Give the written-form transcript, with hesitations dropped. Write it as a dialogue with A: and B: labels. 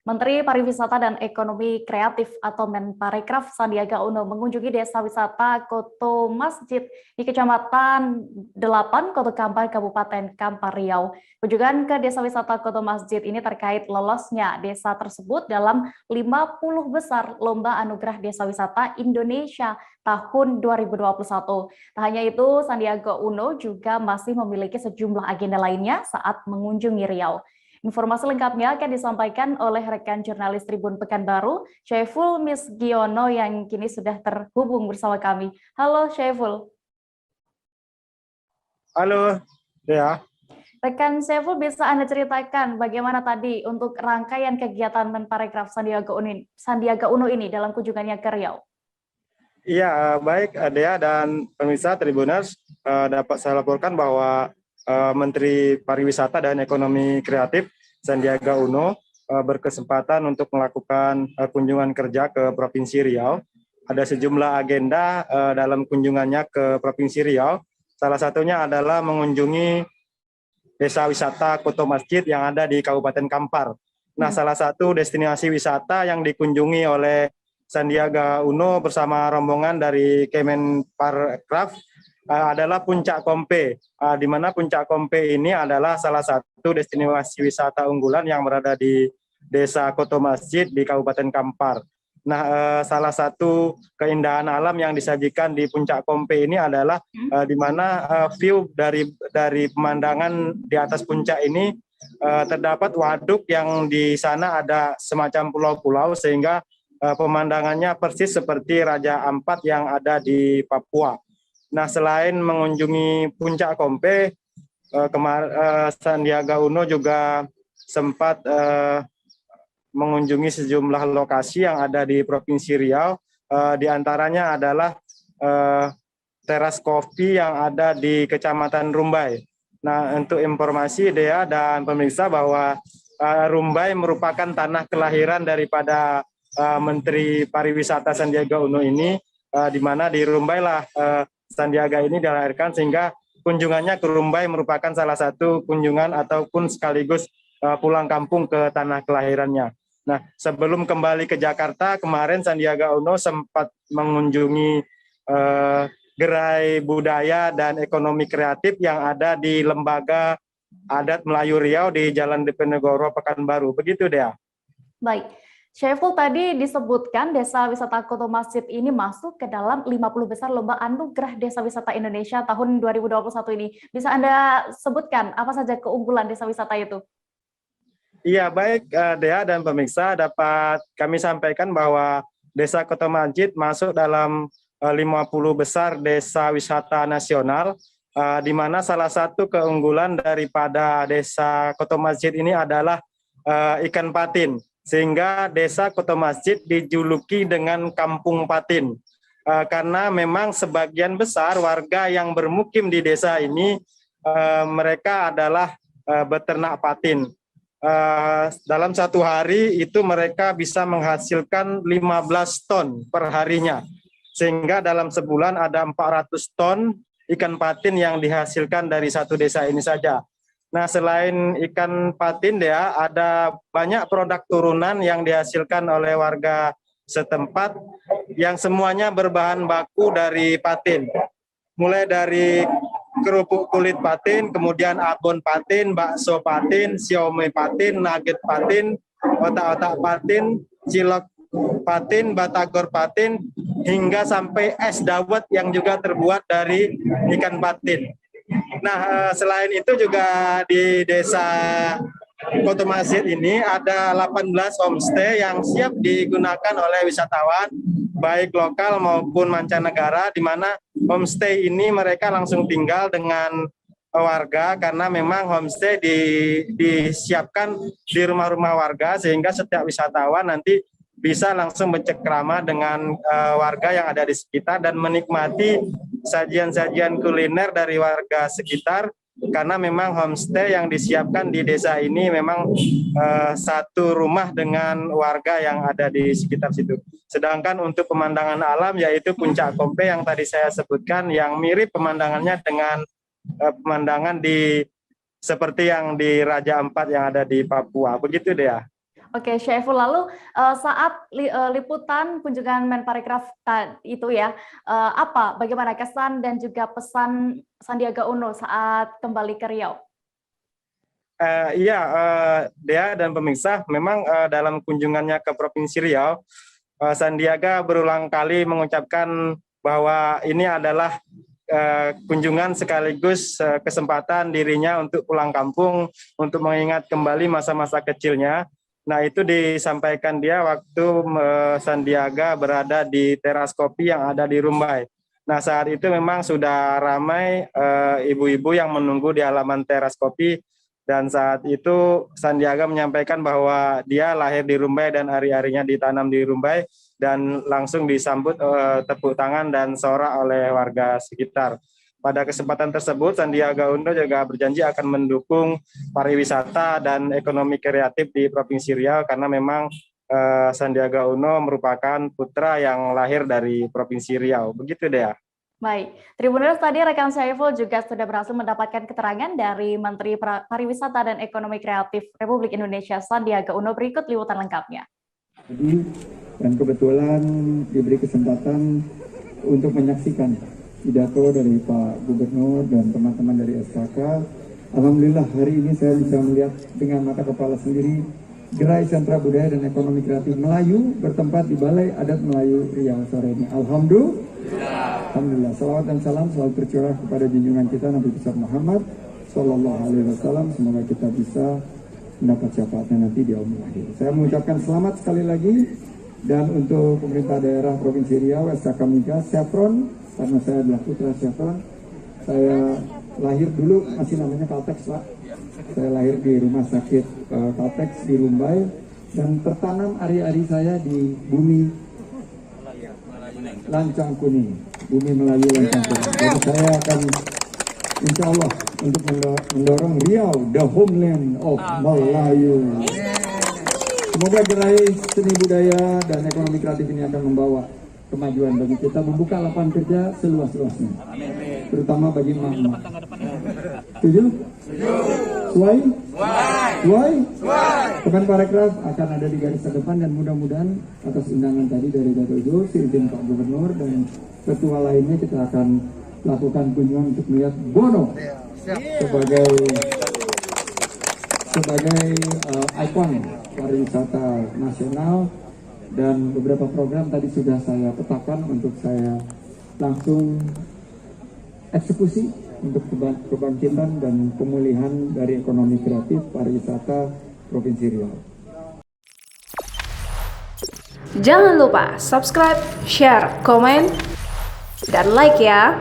A: Menteri Pariwisata dan Ekonomi Kreatif atau Menparekraf Sandiaga Uno mengunjungi desa wisata Koto Masjid di Kecamatan 8, Kota Kampar, Kabupaten Kampar Riau. Kunjungan ke desa wisata Koto Masjid ini terkait lolosnya desa tersebut dalam 50 besar Lomba Anugerah Desa Wisata Indonesia tahun 2021. Tak hanya itu, Sandiaga Uno juga masih memiliki sejumlah agenda lainnya saat mengunjungi Riau. Informasi lengkapnya akan disampaikan oleh rekan jurnalis Tribun Pekanbaru, Syaiful Misgiono yang kini sudah terhubung bersama kami. Halo Syaiful.
B: Halo, ya.
A: Rekan Syaiful, bisa Anda ceritakan bagaimana tadi untuk rangkaian kegiatan Menparekraf Sandiaga Uno ini dalam kunjungannya ke Riau?
B: Iya, baik Dea dan pemirsa Tribuners, dapat saya laporkan bahwa Menteri Pariwisata dan Ekonomi Kreatif Sandiaga Uno berkesempatan untuk melakukan kunjungan kerja ke Provinsi Riau. Ada sejumlah agenda dalam kunjungannya ke Provinsi Riau. Salah satunya adalah mengunjungi desa wisata Koto Masjid yang ada di Kabupaten Kampar. Nah, salah satu destinasi wisata yang dikunjungi oleh Sandiaga Uno bersama rombongan dari Kemenparekraf adalah Puncak Kompe, di mana Puncak Kompe ini adalah salah satu destinasi wisata unggulan yang berada di Desa Koto Masjid di Kabupaten Kampar. Nah, salah satu keindahan alam yang disajikan di Puncak Kompe ini adalah di mana view dari pemandangan di atas puncak ini terdapat waduk yang di sana ada semacam pulau-pulau sehingga pemandangannya persis seperti Raja Ampat yang ada di Papua. Nah, selain mengunjungi Puncak Kompe, Sandiaga Uno juga sempat mengunjungi sejumlah lokasi yang ada di Provinsi Riau. Di antaranya adalah teras kopi yang ada di Kecamatan Rumbai. Nah, untuk informasi Dea dan pemirsa bahwa Rumbai merupakan tanah kelahiran daripada Menteri Pariwisata Sandiaga Uno ini, di mana di Rumbai lah Sandiaga ini dilahirkan, sehingga kunjungannya ke Rumbai merupakan salah satu kunjungan ataupun sekaligus pulang kampung ke tanah kelahirannya. Nah, sebelum kembali ke Jakarta, kemarin Sandiaga Uno sempat mengunjungi gerai budaya dan ekonomi kreatif yang ada di Lembaga Adat Melayu Riau di Jalan Diponegoro, Pekanbaru. Begitu, Dea.
A: Baik. Syaiful, tadi disebutkan desa wisata Koto Masjid ini masuk ke dalam 50 besar Lomba Anugerah Desa Wisata Indonesia tahun 2021 ini. Bisa Anda sebutkan apa saja keunggulan desa wisata itu?
B: Iya, baik Dea dan pemirsa, dapat kami sampaikan bahwa Desa Koto Masjid masuk dalam 50 besar desa wisata nasional, di mana salah satu keunggulan daripada Desa Koto Masjid ini adalah ikan patin. Sehingga Desa Koto Masjid dijuluki dengan Kampung Patin, karena memang sebagian besar warga yang bermukim di desa ini mereka adalah beternak patin. Dalam satu hari itu mereka bisa menghasilkan 15 ton per harinya, sehingga dalam sebulan ada 400 ton ikan patin yang dihasilkan dari satu desa ini saja. Nah, selain ikan patin, Dea, ada banyak produk turunan yang dihasilkan oleh warga setempat yang semuanya berbahan baku dari patin. Mulai dari kerupuk kulit patin, kemudian abon patin, bakso patin, siomay patin, nugget patin, otak-otak patin, cilok patin, batagor patin, hingga sampai es dawet yang juga terbuat dari ikan patin. Nah, selain itu juga di Desa Koto Masjid ini ada 18 homestay yang siap digunakan oleh wisatawan, baik lokal maupun mancanegara, di mana homestay ini mereka langsung tinggal dengan warga, karena memang homestay disiapkan di rumah-rumah warga, sehingga setiap wisatawan nanti bisa langsung bercengkrama dengan warga yang ada di sekitar dan menikmati sajian-sajian kuliner dari warga sekitar, karena memang homestay yang disiapkan di desa ini memang satu rumah dengan warga yang ada di sekitar situ. Sedangkan untuk pemandangan alam, yaitu Puncak Kompe yang tadi saya sebutkan, yang mirip pemandangannya dengan pemandangan seperti yang di Raja Ampat yang ada di Papua. Begitu, Dea.
A: Oke, Syaiful, lalu saat liputan kunjungan Menparekraf itu ya, bagaimana kesan dan juga pesan Sandiaga Uno saat kembali ke Riau?
B: Iya, Dea dan pemirsa, memang dalam kunjungannya ke Provinsi Riau, Sandiaga berulang kali mengucapkan bahwa ini adalah kunjungan sekaligus kesempatan dirinya untuk pulang kampung, untuk mengingat kembali masa-masa kecilnya. Nah, itu disampaikan dia waktu Sandiaga berada di teras kopi yang ada di Rumbai. Nah, saat itu memang sudah ramai ibu-ibu yang menunggu di halaman teras kopi, dan saat itu Sandiaga menyampaikan bahwa dia lahir di Rumbai dan hari-harinya ditanam di Rumbai, dan langsung disambut tepuk tangan dan sorak oleh warga sekitar. Pada kesempatan tersebut, Sandiaga Uno juga berjanji akan mendukung pariwisata dan ekonomi kreatif di Provinsi Riau, karena memang Sandiaga Uno merupakan putra yang lahir dari Provinsi Riau. Begitu deh.
A: Baik, Tribuners, tadi rekan Syaiful juga sudah berhasil mendapatkan keterangan dari Menteri Pariwisata dan Ekonomi Kreatif Republik Indonesia Sandiaga Uno. Berikut liputan lengkapnya.
C: Dan kebetulan diberi kesempatan untuk menyaksikan pidato dari Pak Gubernur dan teman-teman dari SKK. Alhamdulillah hari ini saya bisa melihat dengan mata kepala sendiri Gerai Sentra Budaya dan Ekonomi Kreatif Melayu bertempat di Balai Adat Melayu Riau sore ini. Alhamdulillah. Salawat dan salam selalu tercurah kepada junjungan kita Nabi besar Muhammad Sallallahu Alaihi Wasallam. Semoga kita bisa mendapat syafaatnya nanti di yaumul akhir. Saya mengucapkan selamat sekali lagi, dan untuk pemerintah daerah Provinsi Riau, SKK Migas, Chevron, karena saya adalah putra Chevron. Saya lahir dulu masih namanya Caltex, Pak. Saya lahir di rumah sakit Caltex di Rumbai, dan tertanam ari-ari saya di bumi Lancang Kuning, bumi Melayu Lancang Kuning. Jadi saya akan insya Allah untuk mendorong Riau, the homeland of Melayu. Semoga gerai seni budaya dan ekonomi kreatif ini akan membawa kemajuan bagi kita, membuka lapangan kerja seluas-luasnya, terutama bagi emak-emak. Setuju? Suai? Menparekraf akan ada di garis terdepan, dan mudah-mudahan atas undangan tadi dari Dato' Jo, izin Pak Gubernur dan ketua lainnya, kita akan lakukan kunjungan untuk melihat Bono sebagai ikon pariwisata nasional, dan beberapa program tadi sudah saya petakan untuk saya langsung eksekusi untuk kebangkitan dan pemulihan dari ekonomi kreatif pariwisata Provinsi Riau.
D: Jangan lupa subscribe, share, komen, dan like ya.